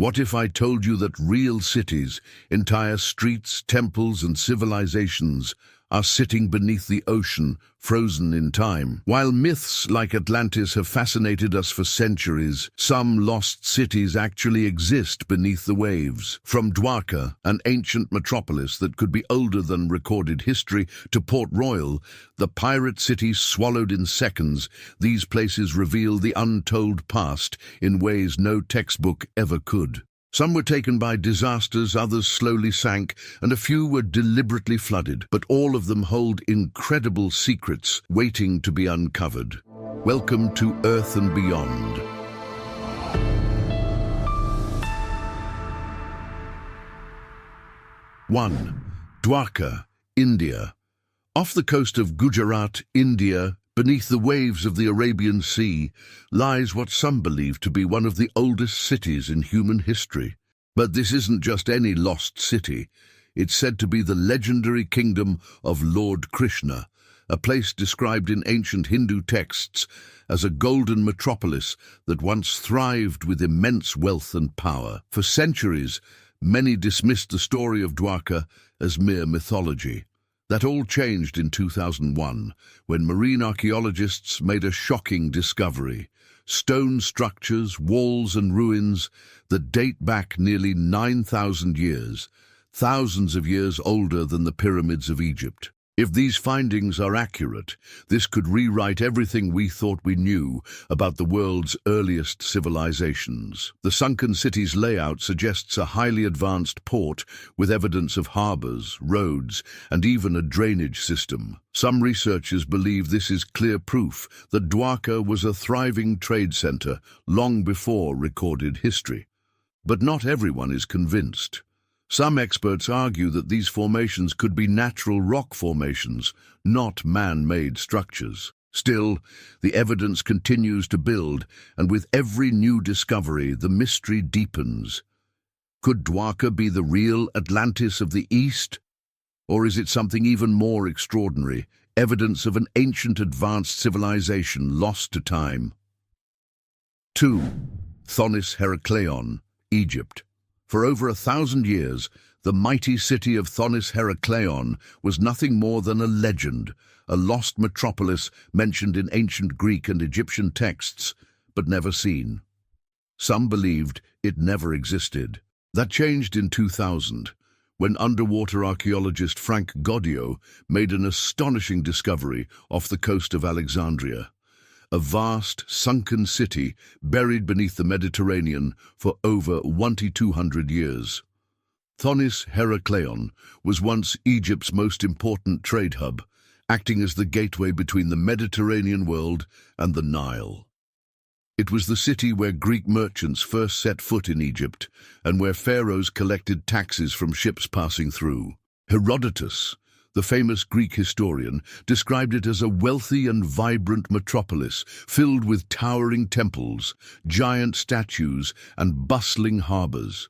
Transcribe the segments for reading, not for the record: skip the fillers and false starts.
What if I told you that real cities, entire streets, temples, and civilizations are sitting beneath the ocean, frozen in time? While myths like Atlantis have fascinated us for centuries, some lost cities actually exist beneath the waves. From Dwarka, an ancient metropolis that could be older than recorded history, to Port Royal, the pirate city swallowed in seconds, these places reveal the untold past in ways no textbook ever could. Some were taken by disasters, others slowly sank, and a few were deliberately flooded, but all of them hold incredible secrets waiting to be uncovered. Welcome to Earth and Beyond. One, Dwarka, India. Off the coast of Gujarat, India, beneath the waves of the Arabian Sea, lies what some believe to be one of the oldest cities in human history. But this isn't just any lost city. It's said to be the legendary kingdom of Lord Krishna, a place described in ancient Hindu texts as a golden metropolis that once thrived with immense wealth and power. For centuries, many dismissed the story of Dwarka as mere mythology. That all changed in 2001, when marine archaeologists made a shocking discovery: stone structures, walls and ruins that date back nearly 9,000 years, thousands of years older than the pyramids of Egypt. If these findings are accurate, this could rewrite everything we thought we knew about the world's earliest civilizations. The sunken city's layout suggests a highly advanced port with evidence of harbors, roads, and even a drainage system. Some researchers believe this is clear proof that Dwarka was a thriving trade center long before recorded history. But not everyone is convinced. Some experts argue that these formations could be natural rock formations, not man-made structures. Still, the evidence continues to build, and with every new discovery, the mystery deepens. Could Dwarka be the real Atlantis of the East? Or is it something even more extraordinary, evidence of an ancient advanced civilization lost to time? 2. Thonis Herakleion, Egypt. For over 1,000 years, the mighty city of Thonis Herakleion was nothing more than a legend, a lost metropolis mentioned in ancient Greek and Egyptian texts, but never seen. Some believed it never existed. That changed in 2000, when underwater archaeologist Frank Goddio made an astonishing discovery off the coast of Alexandria. A vast, sunken city buried beneath the Mediterranean for over 1,200 years. Thonis Herakleion was once Egypt's most important trade hub, acting as the gateway between the Mediterranean world and the Nile. It was the city where Greek merchants first set foot in Egypt and where pharaohs collected taxes from ships passing through. Herodotus, the famous Greek historian, described it as a wealthy and vibrant metropolis filled with towering temples, giant statues, and bustling harbors.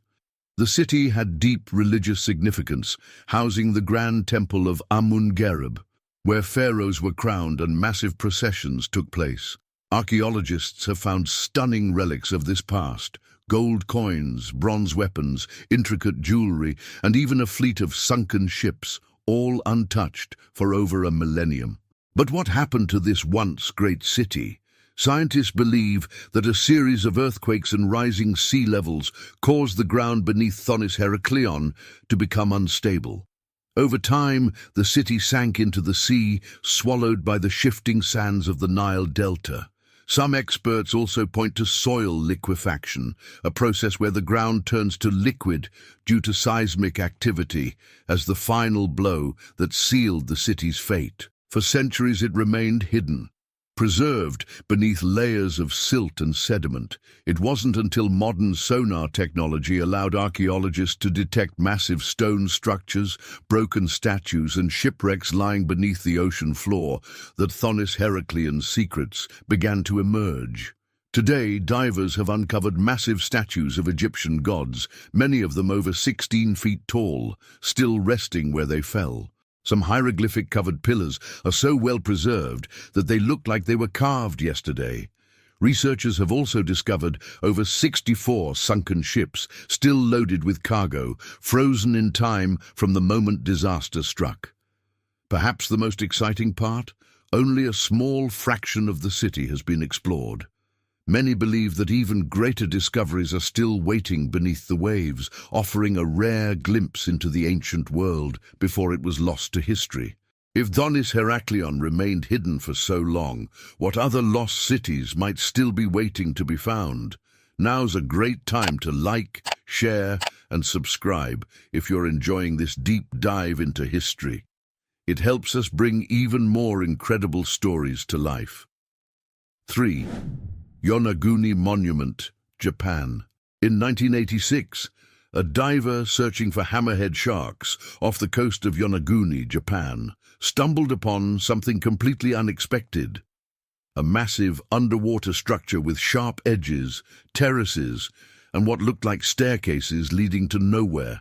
The city had deep religious significance, housing the grand temple of Amun-Gereb, where pharaohs were crowned and massive processions took place. Archaeologists have found stunning relics of this past: gold coins, bronze weapons, intricate jewelry, and even a fleet of sunken ships, all untouched for over a millennium. But what happened to this once great city? Scientists believe that a series of earthquakes and rising sea levels caused the ground beneath Thonis Herakleion to become unstable. Over time, the city sank into the sea, swallowed by the shifting sands of the Nile Delta. Some experts also point to soil liquefaction, a process where the ground turns to liquid due to seismic activity, as the final blow that sealed the city's fate. For centuries it remained hidden, preserved beneath layers of silt and sediment. It wasn't until modern sonar technology allowed archaeologists to detect massive stone structures, broken statues, and shipwrecks lying beneath the ocean floor that Thonis Herakleion's secrets began to emerge. Today, divers have uncovered massive statues of Egyptian gods, many of them over 16 feet tall, still resting where they fell. Some hieroglyphic-covered pillars are so well preserved that they look like they were carved yesterday. Researchers have also discovered over 64 sunken ships, still loaded with cargo, frozen in time from the moment disaster struck. Perhaps the most exciting part? Only a small fraction of the city has been explored. Many believe that even greater discoveries are still waiting beneath the waves, offering a rare glimpse into the ancient world before it was lost to history. If Donis Heraklion remained hidden for so long, what other lost cities might still be waiting to be found? Now's a great time to like, share, and subscribe if you're enjoying this deep dive into history. It helps us bring even more incredible stories to life. 3. Yonaguni Monument, Japan. In 1986, a diver searching for hammerhead sharks off the coast of Yonaguni, Japan, stumbled upon something completely unexpected. A massive underwater structure with sharp edges, terraces, and what looked like staircases leading to nowhere.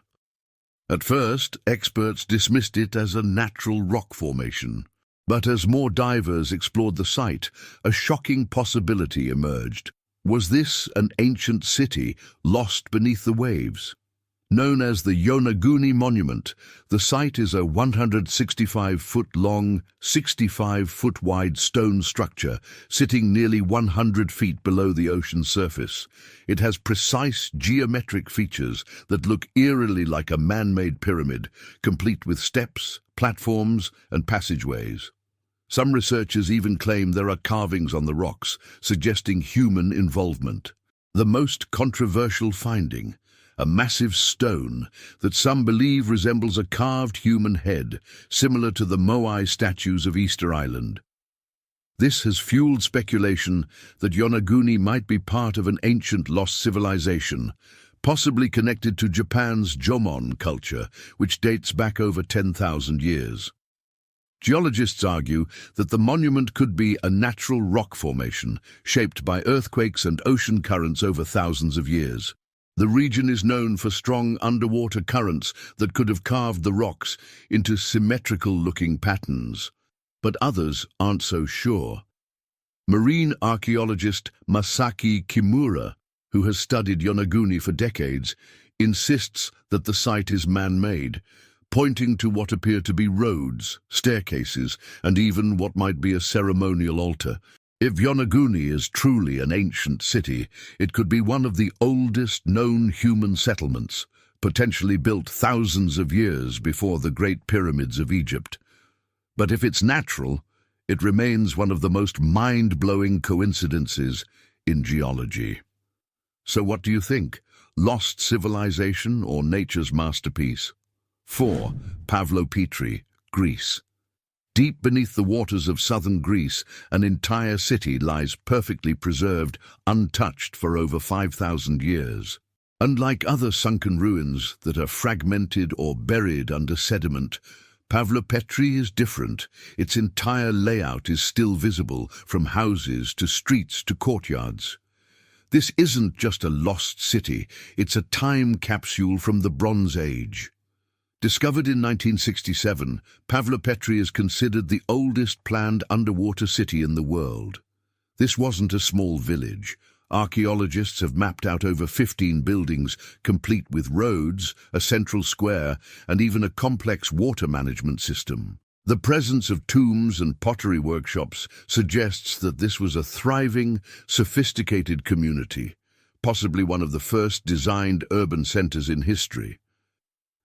At first, experts dismissed it as a natural rock formation. But as more divers explored the site, a shocking possibility emerged. Was this an ancient city lost beneath the waves? Known as the Yonaguni Monument, the site is a 165-foot-long, 65-foot-wide stone structure sitting nearly 100 feet below the ocean surface. It has precise geometric features that look eerily like a man-made pyramid, complete with steps, platforms, and passageways. Some researchers even claim there are carvings on the rocks, suggesting human involvement. The most controversial finding: a massive stone that some believe resembles a carved human head, similar to the Moai statues of Easter Island. This has fueled speculation that Yonaguni might be part of an ancient lost civilization, possibly connected to Japan's Jomon culture, which dates back over 10,000 years. Geologists argue that the monument could be a natural rock formation, shaped by earthquakes and ocean currents over thousands of years. The region is known for strong underwater currents that could have carved the rocks into symmetrical-looking patterns. But others aren't so sure. Marine archaeologist Masaki Kimura, who has studied Yonaguni for decades, insists that the site is man-made, pointing to what appear to be roads, staircases, and even what might be a ceremonial altar. If Yonaguni is truly an ancient city, it could be one of the oldest known human settlements, potentially built thousands of years before the Great Pyramids of Egypt. But if it's natural, it remains one of the most mind-blowing coincidences in geology. So what do you think? Lost civilization or nature's masterpiece? 4. Pavlopetri, Greece. Deep beneath the waters of southern Greece, an entire city lies perfectly preserved, untouched for over 5,000 years. Unlike other sunken ruins that are fragmented or buried under sediment, Pavlopetri is different. Its entire layout is still visible, from houses to streets to courtyards. This isn't just a lost city, it's a time capsule from the Bronze Age. Discovered in 1967, Pavlopetri is considered the oldest planned underwater city in the world. This wasn't a small village. Archaeologists have mapped out over 15 buildings, complete with roads, a central square, and even a complex water management system. The presence of tombs and pottery workshops suggests that this was a thriving, sophisticated community, possibly one of the first designed urban centers in history.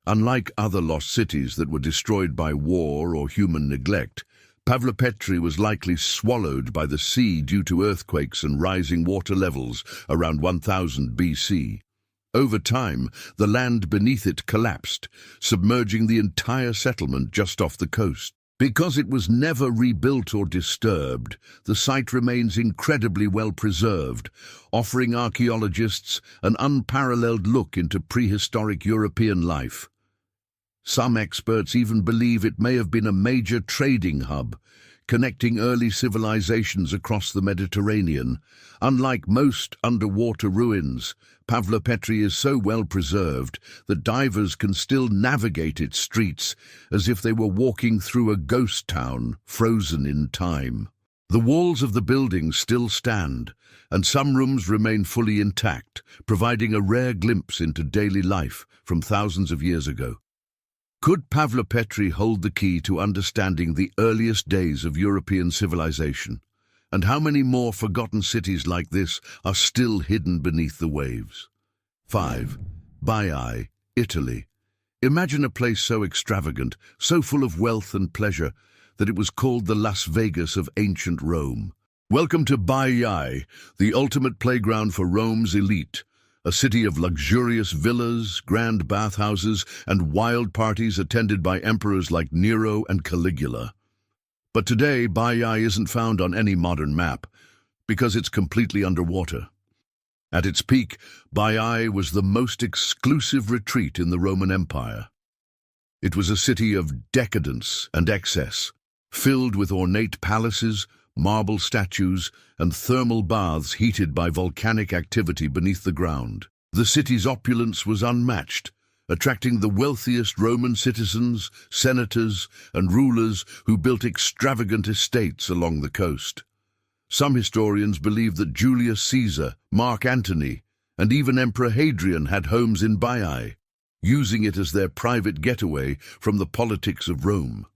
Unlike other lost cities that were destroyed by war or human neglect, Pavlopetri was likely swallowed by the sea due to earthquakes and rising water levels around 1000 BC. Over time, the land beneath it collapsed, submerging the entire settlement just off the coast. Because it was never rebuilt or disturbed, the site remains incredibly well preserved, offering archaeologists an unparalleled look into prehistoric European life. Some experts even believe it may have been a major trading hub, connecting early civilizations across the Mediterranean. Unlike most underwater ruins, Pavlopetri is so well preserved that divers can still navigate its streets as if they were walking through a ghost town frozen in time. The walls of the buildings still stand, and some rooms remain fully intact, providing a rare glimpse into daily life from thousands of years ago. Could Pavlopetri hold the key to understanding the earliest days of European civilization? And how many more forgotten cities like this are still hidden beneath the waves? 5. Baiae, Italy. Imagine a place so extravagant, so full of wealth and pleasure, that it was called the Las Vegas of ancient Rome. Welcome to Baiae, the ultimate playground for Rome's elite, a city of luxurious villas, grand bathhouses, and wild parties attended by emperors like Nero and Caligula. But today, Baiae isn't found on any modern map, because it's completely underwater. At its peak, Baiae was the most exclusive retreat in the Roman Empire. It was a city of decadence and excess, filled with ornate palaces, marble statues, and thermal baths heated by volcanic activity beneath the ground. The city's opulence was unmatched, attracting the wealthiest Roman citizens, senators, and rulers who built extravagant estates along the coast. Some historians believe that Julius Caesar, Mark Antony, and even Emperor Hadrian had homes in Baiae, using it as their private getaway from the politics of Rome.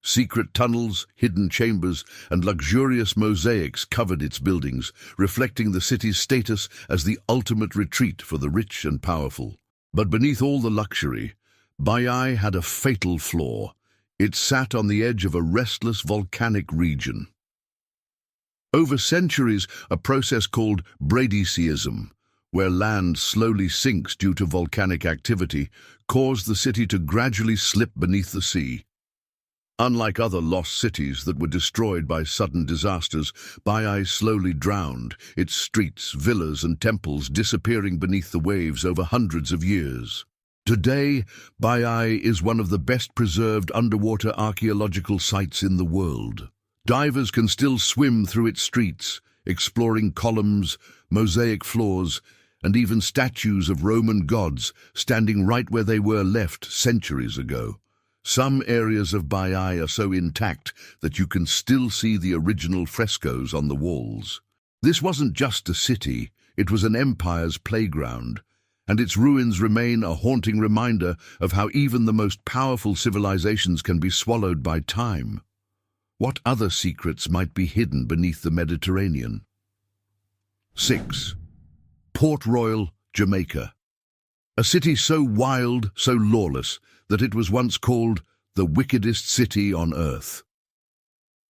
Secret tunnels, hidden chambers, and luxurious mosaics covered its buildings, reflecting the city's status as the ultimate retreat for the rich and powerful. But beneath all the luxury, Baiae had a fatal flaw. It sat on the edge of a restless volcanic region. Over centuries, a process called bradyseism, where land slowly sinks due to volcanic activity, caused the city to gradually slip beneath the sea. Unlike other lost cities that were destroyed by sudden disasters, Baiae slowly drowned, its streets, villas, and temples disappearing beneath the waves over hundreds of years. Today, Baiae is one of the best-preserved underwater archaeological sites in the world. Divers can still swim through its streets, exploring columns, mosaic floors, and even statues of Roman gods standing right where they were left centuries ago. Some areas of Baiae are so intact that you can still see the original frescoes on the walls. This wasn't just a city, it was an empire's playground, and its ruins remain a haunting reminder of how even the most powerful civilizations can be swallowed by time. What other secrets might be hidden beneath the Mediterranean? 6. Port Royal, Jamaica. A city so wild, so lawless, that it was once called the wickedest city on earth.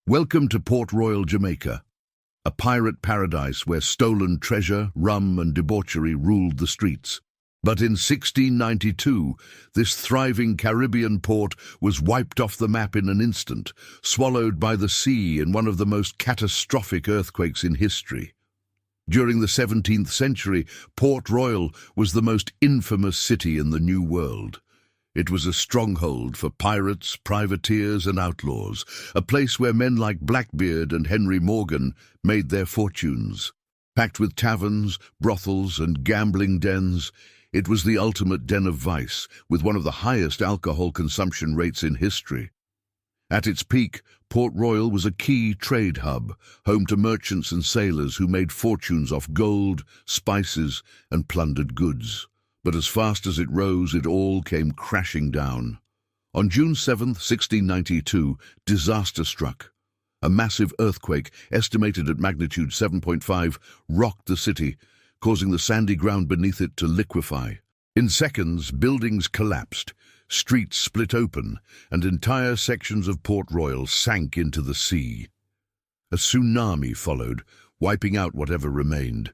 Welcome to Port Royal, Jamaica, a pirate paradise where stolen treasure, rum, and debauchery ruled the streets. But in 1692, this thriving Caribbean port was wiped off the map in an instant, swallowed by the sea in one of the most catastrophic earthquakes in history. During the 17th century, Port Royal was the most infamous city in the New World. It was a stronghold for pirates, privateers, and outlaws, a place where men like Blackbeard and Henry Morgan made their fortunes. Packed with taverns, brothels, and gambling dens, it was the ultimate den of vice, with one of the highest alcohol consumption rates in history. At its peak, Port Royal was a key trade hub, home to merchants and sailors who made fortunes off gold, spices, and plundered goods. But as fast as it rose, it all came crashing down. On June 7, 1692, disaster struck. A massive earthquake, estimated at magnitude 7.5, rocked the city, causing the sandy ground beneath it to liquefy. In seconds, buildings collapsed, streets split open, and entire sections of Port Royal sank into the sea. A tsunami followed, wiping out whatever remained.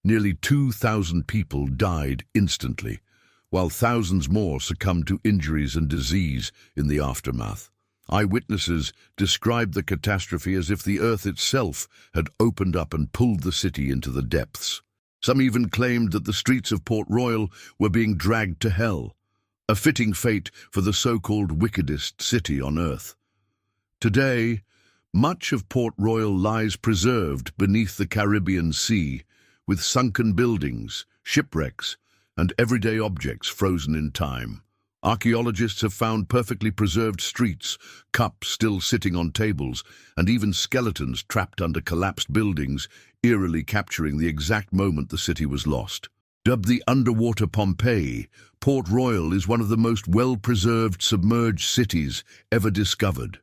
Nearly 2,000 people died instantly, while thousands more succumbed to injuries and disease in the aftermath. Eyewitnesses described the catastrophe as if the earth itself had opened up and pulled the city into the depths. Some even claimed that the streets of Port Royal were being dragged to hell, a fitting fate for the so-called wickedest city on earth. Today, much of Port Royal lies preserved beneath the Caribbean Sea, with sunken buildings, shipwrecks, and everyday objects frozen in time. Archaeologists have found perfectly preserved streets, cups still sitting on tables, and even skeletons trapped under collapsed buildings, eerily capturing the exact moment the city was lost. Dubbed the underwater Pompeii, Port Royal is one of the most well-preserved submerged cities ever discovered.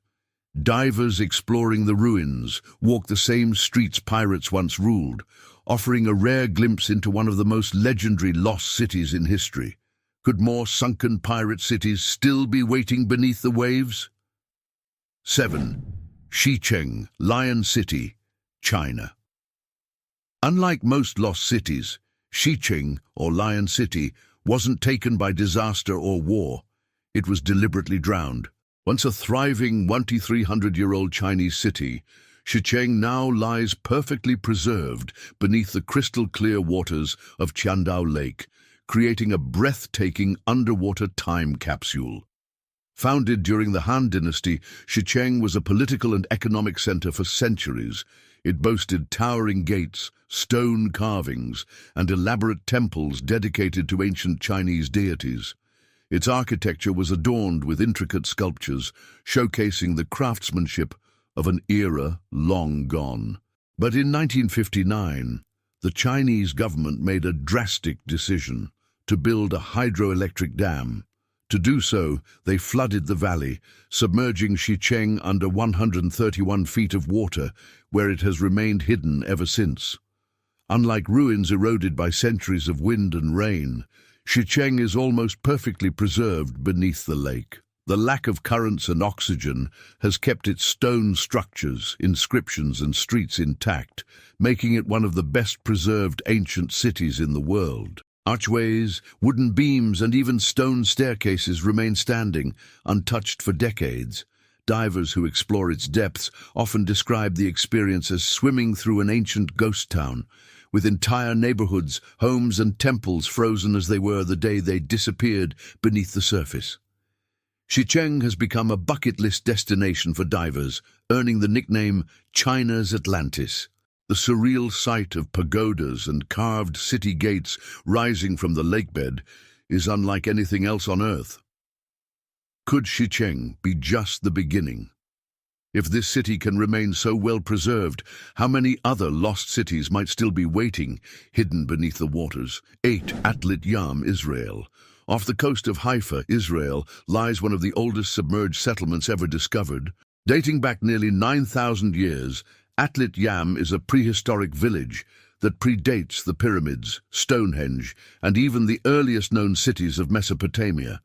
Divers exploring the ruins walk the same streets pirates once ruled, offering a rare glimpse into one of the most legendary lost cities in history. Could more sunken pirate cities still be waiting beneath the waves? 7. Xicheng, Lion City, China. Unlike most lost cities, Xicheng, or Lion City, wasn't taken by disaster or war. It was deliberately drowned. Once a thriving 1,300-year-old Chinese city, Xicheng now lies perfectly preserved beneath the crystal-clear waters of Qiandao Lake, creating a breathtaking underwater time capsule. Founded during the Han Dynasty, Xicheng was a political and economic center for centuries. It boasted towering gates, stone carvings, and elaborate temples dedicated to ancient Chinese deities. Its architecture was adorned with intricate sculptures, showcasing the craftsmanship of an era long gone. But in 1959, the Chinese government made a drastic decision to build a hydroelectric dam. To do so, they flooded the valley, submerging Xicheng under 131 feet of water, where it has remained hidden ever since. Unlike ruins eroded by centuries of wind and rain, Xicheng is almost perfectly preserved beneath the lake. The lack of currents and oxygen has kept its stone structures, inscriptions, and streets intact, making it one of the best preserved ancient cities in the world. Archways, wooden beams, and even stone staircases remain standing, untouched for decades. Divers who explore its depths often describe the experience as swimming through an ancient ghost town, with entire neighborhoods, homes, and temples frozen as they were the day they disappeared beneath the surface. Xicheng has become a bucket list destination for divers, earning the nickname China's Atlantis. The surreal sight of pagodas and carved city gates rising from the lakebed is unlike anything else on Earth. Could Xicheng be just the beginning? If this city can remain so well preserved, how many other lost cities might still be waiting, hidden beneath the waters? 8. Atlit Yam, Israel. Off the coast of Haifa, Israel, lies one of the oldest submerged settlements ever discovered. Dating back nearly 9,000 years, Atlit Yam is a prehistoric village that predates the pyramids, Stonehenge, and even the earliest known cities of Mesopotamia.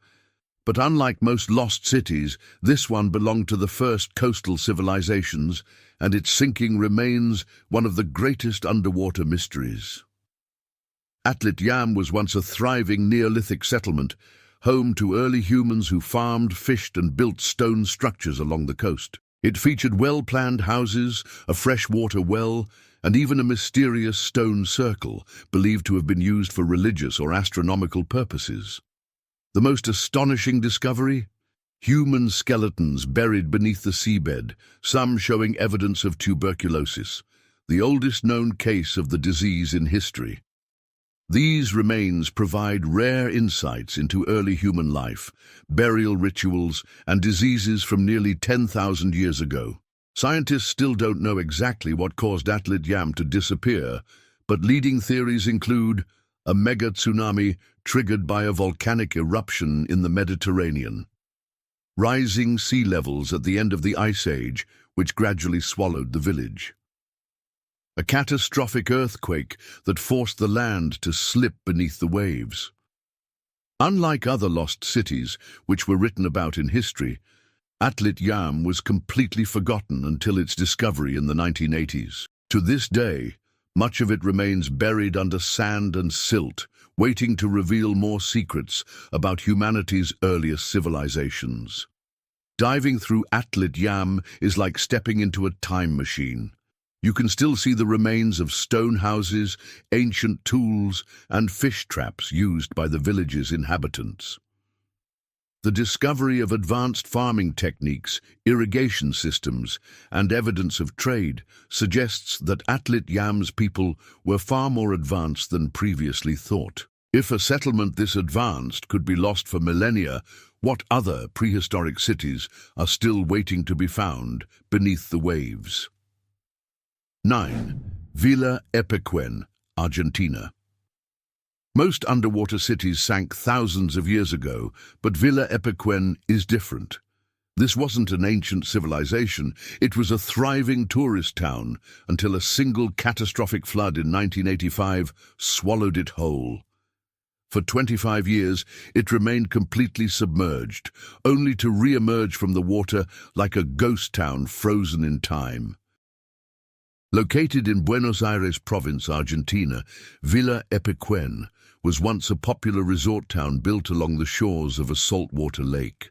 But unlike most lost cities, this one belonged to the first coastal civilizations, and its sinking remains one of the greatest underwater mysteries. Atlit Yam was once a thriving Neolithic settlement, home to early humans who farmed, fished, and built stone structures along the coast. It featured well-planned houses, a freshwater well, and even a mysterious stone circle, believed to have been used for religious or astronomical purposes. The most astonishing discovery? Human skeletons buried beneath the seabed, some showing evidence of tuberculosis, the oldest known case of the disease in history. These remains provide rare insights into early human life, burial rituals, and diseases from nearly 10,000 years ago. Scientists still don't know exactly what caused Atlit Yam to disappear, but leading theories include a mega tsunami triggered by a volcanic eruption in the Mediterranean, rising sea levels at the end of the Ice Age, which gradually swallowed the village, a catastrophic earthquake that forced the land to slip beneath the waves. Unlike other lost cities, which were written about in history, Atlit Yam was completely forgotten until its discovery in the 1980s. To this day, much of it remains buried under sand and silt, waiting to reveal more secrets about humanity's earliest civilizations. Diving through Atlit Yam is like stepping into a time machine. You can still see the remains of stone houses, ancient tools, and fish traps used by the village's inhabitants. The discovery of advanced farming techniques, irrigation systems, and evidence of trade suggests that Atlit Yam's people were far more advanced than previously thought. If a settlement this advanced could be lost for millennia, what other prehistoric cities are still waiting to be found beneath the waves? 9. Villa Epecuén, Argentina. Most underwater cities sank thousands of years ago, but Villa Epecuén is different. This wasn't an ancient civilization, it was a thriving tourist town until a single catastrophic flood in 1985 swallowed it whole. For 25 years, it remained completely submerged, only to re-emerge from the water like a ghost town frozen in time. Located in Buenos Aires province, Argentina, Villa Epecuén was once a popular resort town built along the shores of a saltwater lake.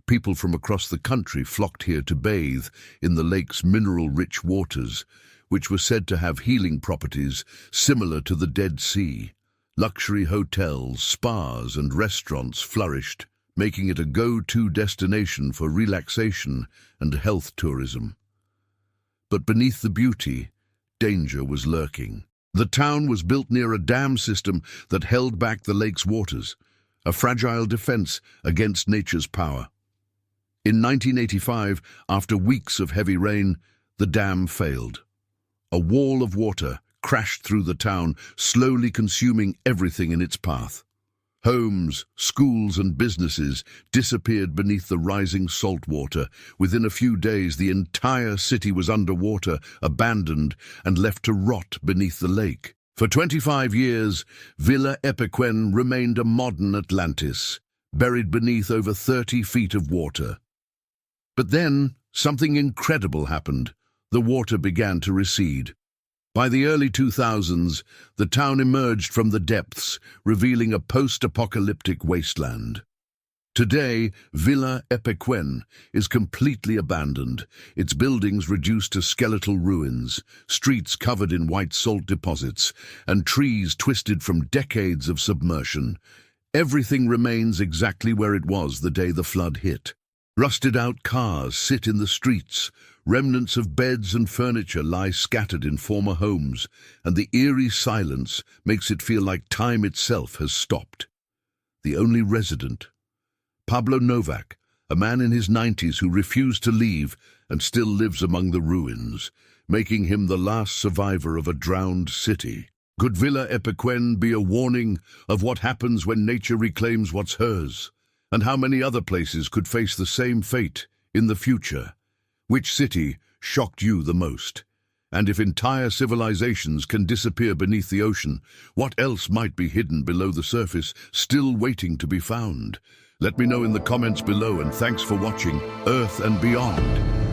People from across the country flocked here to bathe in the lake's mineral-rich waters, which were said to have healing properties similar to the Dead Sea. Luxury hotels, spas, and restaurants flourished, making it a go-to destination for relaxation and health tourism. But beneath the beauty, danger was lurking. The town was built near a dam system that held back the lake's waters, a fragile defense against nature's power. In 1985, after weeks of heavy rain, the dam failed. A wall of water crashed through the town, slowly consuming everything in its path. Homes, schools, and businesses disappeared beneath the rising salt water. Within a few days, the entire city was underwater, abandoned, and left to rot beneath the lake. For 25 years, Villa Epecuén remained a modern Atlantis, buried beneath over 30 feet of water. But then, something incredible happened. The water began to recede. By the early 2000s, the town emerged from the depths, revealing a post-apocalyptic wasteland. Today, Villa Epecuén is completely abandoned, its buildings reduced to skeletal ruins, streets covered in white salt deposits, and trees twisted from decades of submersion. Everything remains exactly where it was the day the flood hit. Rusted-out cars sit in the streets, remnants of beds and furniture lie scattered in former homes, and the eerie silence makes it feel like time itself has stopped. The only resident, Pablo Novak, a man in his 90s who refused to leave and still lives among the ruins, making him the last survivor of a drowned city. Could Villa Epecuén be a warning of what happens when nature reclaims what's hers? And how many other places could face the same fate in the future? Which city shocked you the most? And if entire civilizations can disappear beneath the ocean, what else might be hidden below the surface, still waiting to be found? Let me know in the comments below, and thanks for watching Earth and Beyond.